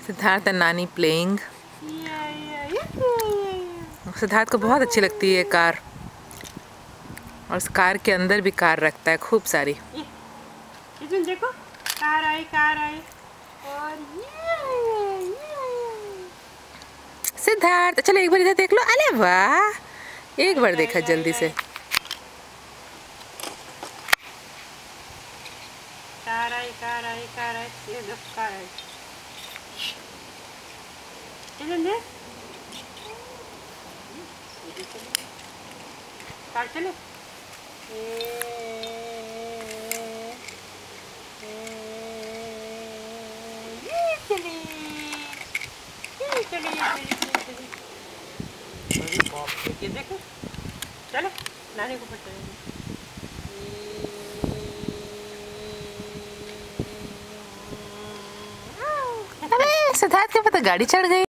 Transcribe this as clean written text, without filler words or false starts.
Siddharth and नानी playing. Siddharth को बहुत अच्छी लगती है कार, और उस कार के अंदर भी कार रखता है खूब सारी। देखो कार आई और सिद्धार्थ चलो एक बार इधर देख लो। अरे वाह, एक बार देखा जल्दी से। कार आई ये दो कार आई। चले कार चले। ये देखो चलो नानी को पकड़। अरे सिद्धार्थ के पता गाड़ी चढ़ गई।